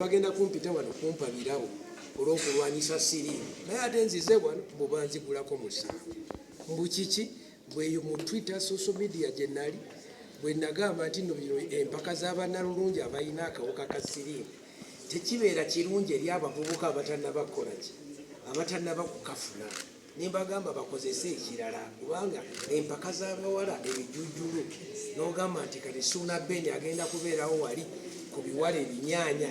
bagenda kumpita wano kumpa birabo olw'okulwanyisa siriimu naye ate nzize wano bwebanzigulako musanvu mbukiki bweyo mu Twitter social media gye nali bwe nagamba nti nno bino empaka z'abanalulungi abalina akawuka ka siriimu tekibeera kirungi eri abavubuka abatannabakolaki abatannaba kukafuna nimbagamba bakozese ekirala kubanga empaka z'abawala ebijujjulu n'ogamba nti kati Ssuuna Beni agenda kubeerawo wali ku biwala ebinyaanya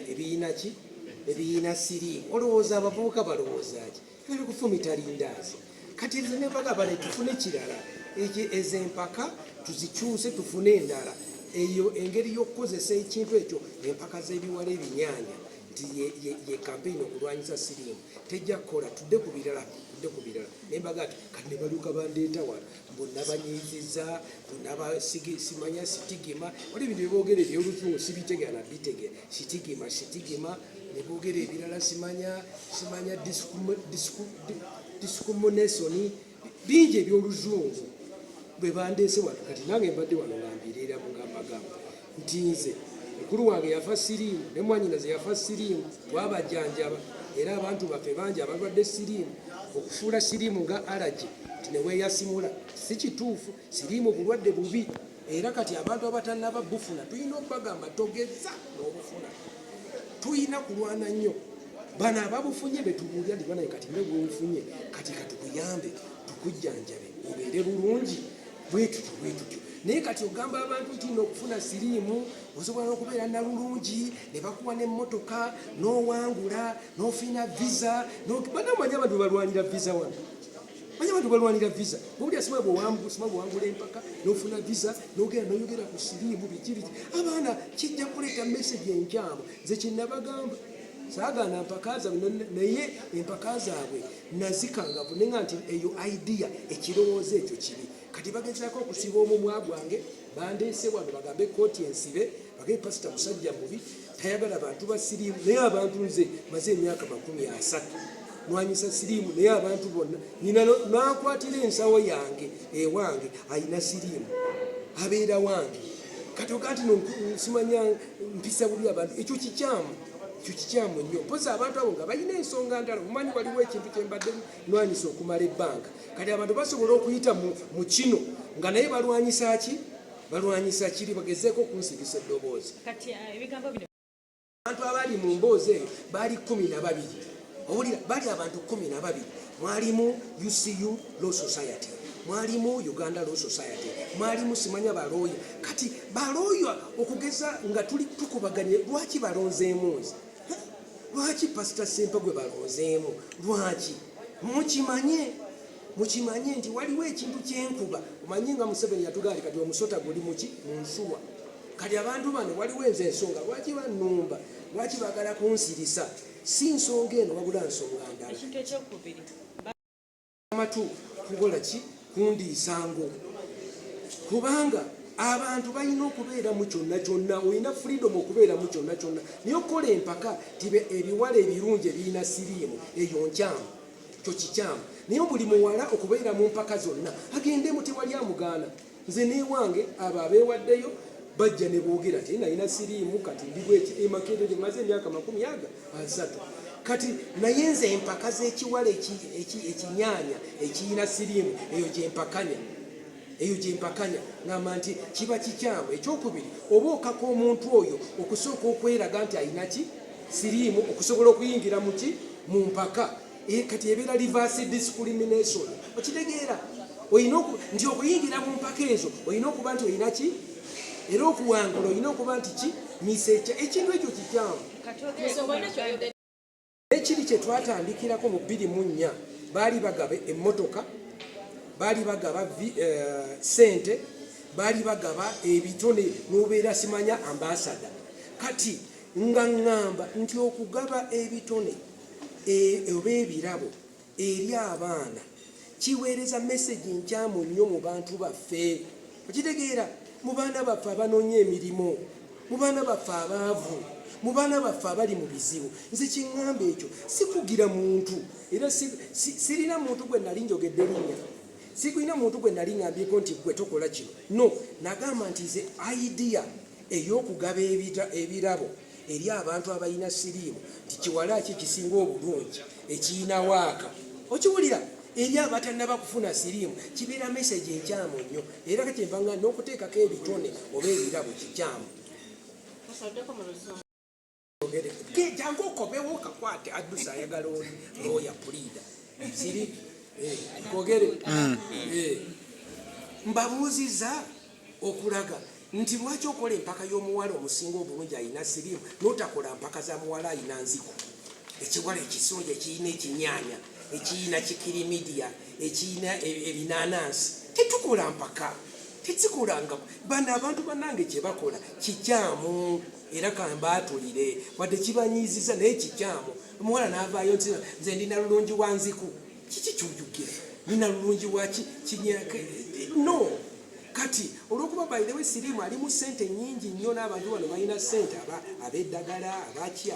ebiyina siriimu olowooza abavubuka balowoozaki era kufumita lindaazi kati ezo nembagamba netufune kirala ezo empaka tuzikyuse tufune endala eyo engeri y'okukozesa ekintu ekyo empaka z'ebiwala ebinyaanya nti ye campaign okulwanyisa siriimu tejja kukola tudde ku birala nembaga kati ne baluka bandeeta wano bonna banyiiziza bonna simanya sitigima wali ebintu byeboogera ebyoluzungu sibitegera nabitegera sitigima ne boogera ebirala simanya discrimination bingi ebyoluzungu bwe bandeese wano kati nange mbadde wano ngambirira mugambagamba nti nze mukulu wange yafa siriimu ne mwanyinaze yafa siriimu twabajanjaba era abantu baffe bangi abalwadde siriimu okufuula siriimu nga alaji nti neweeyasimula si kituufu siriimu bulwadde bubi era kati abantu abatannaba bufuna tulina okubagamba togeza n'obufuna tulina kulwana nnyo bano ababufunye betubuulya ndi banaye kati ne bwebufunye kati katukuyambe tukujjanjabe obeere bulungi bwetutyo naye kati ogamba abantu nti n'okufuna siriimu osobola n'okubeera nalulungi ne bakuwa n'emmotoka n'owangula n'ofina visa banamanyi abantu balwanira visa wano manyi abantu balwanira visa bwobuli asima bwewangula empaka n'ofuna visa n'ogenda n'oyogera ku siriimu biki abaana kijja kuleeta message enkyamu nze kyenabagamba saagaana empaka zaabwe naye empaka zaabwe nazikangavu nenga nti eyo idea ekirowoozo ekyo kibi kati bagezaako okusiba omumwa gwange bandeese wano bagambe kooti ensibe bagambe pasita musajja mubi tayagala bantu ba siriimu naye abantu nze maze emyaka 30 nwanyisa siriimu naye abantu bonna nina nakwatira ensawo yange ewange ayina siriimu abeera wange kati oga nti simanya mpisa buli abantu ekyo kikyamu nnyo mpozi abantu abo nga balina ensonga ndala omumanyi waliwo ekintu kyembadde nwanyisa okumala ebbanga kati abantu basobola okuyita mu kino nga naye balwanyisa kiri bagezeeko okunsibisa eddoboozi abantu abali mu mboozi eyo baali 12 owulira bali abantu 12 mwalimu UCU Law Society mwalimu Uganda Law Society mwalimu simanya balooya kati balooya okugeza nga tuli tukubaganye lwaki balonzeemu nze lwaki pastor Sempa gwe balonzeemu lwaki mukimanye nti waliwo ekintu kyenkuba omanyi nga Museveni yatugaali kati omusota guli muki mu nsuwa kati abantu bano waliwo enze ensonga lwaki bannumba lwaki baagala kunsirisa si nsonga eno wabula nsonga ndala amatu kukola ki kundiisango kubanga abantu balina okubeera mu kyonna olina freedom okubeera mu kyonna naye okukola empaka tibe ebiwala ebirungi ebirina siriimu eyo nkyamu kyo kikyamu naye buli muwala okubeera mu mpaka zonna agendemu tewali amugaana nze newange abo abeewaddeyo bajja ne boogera ti nalina siriimu kati ndibweki emakerere maze emyaka 30 kati naye nze empaka z'ekiwala ekinyaanya ekiyina siriimu eyo gyempakanya ngamba nti kiba kikyamu ekyokubiri oba okaka omuntu oyo okusooka okweraga nti ayina ki siriimu okusobola okuyingira mu mpaka kati ebeera reverse discrimination okitegeera nti okuyingira mu mpaka ezo olina okuba nti olina ki era okuwangula olina okuba nti ki misecha ekintu ekyo kikyamu ekiri kye twatandikirako mu 2004 baali bagaba emmotoka baali bagaba sente baali bagaba ebitone n'obeera simanya ambasada kati nga ŋŋamba nti okugaba ebitone oba ebirabo eri abaana kiweereza message nkyamu nnyo mu bantu baffe okitegeera mu baana baffe abanoonya emirimu mu baana baffe abaavu mu baana baffe abali mu bizibu nze kiŋŋamba ekyo sikugira muntu era sirina muntu gwe nali njogedde linnya sikulina muntu gwe nali ŋŋambyeko nti gwe tokola kino no nagamba nti ze idea ey'okugaba ebirabo eri abantu abalina siriimu nti kiwala ki kisinga obulungi ekiyina waaka okiwulira eri abatannaba kufuna siriimu kibeera meseji enkyamu nnyo era kakyembanga n'okuteekako ebitone oba ebirabo kikyamu jangu okobewo kakwate addusa ayagala looya pulida siri kogere mbabuuziza okulaga nti lwaki okola empaka y'omuwala omusinga obulungi ayina siriimu n'otakola mpaka za muwala ayina nziku ekiwala ekisonja ekiyina ekinyaanya ekiyina kikirimidiya ekiyina ebinanansi tetukola mpaka tezikolanga bano abantu bannange kyebakola kikyamu era kambaatulire wadde kibanyiiziza naye kikyamu omuwala n'avaayo nti nze ndina lulungi wa nziku kiki kyojjukira nina lulungi wa kinyaka no kati olwokuba bayirewo siriimu ali mu ssente nnyingi nnyo n'abantu bano balina ssente ab'eddagala abaki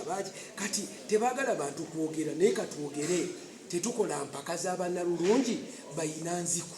kati tebaagala bantu kwogera naye katwogere tetukola mpaka z'abannalulungi bayina nziku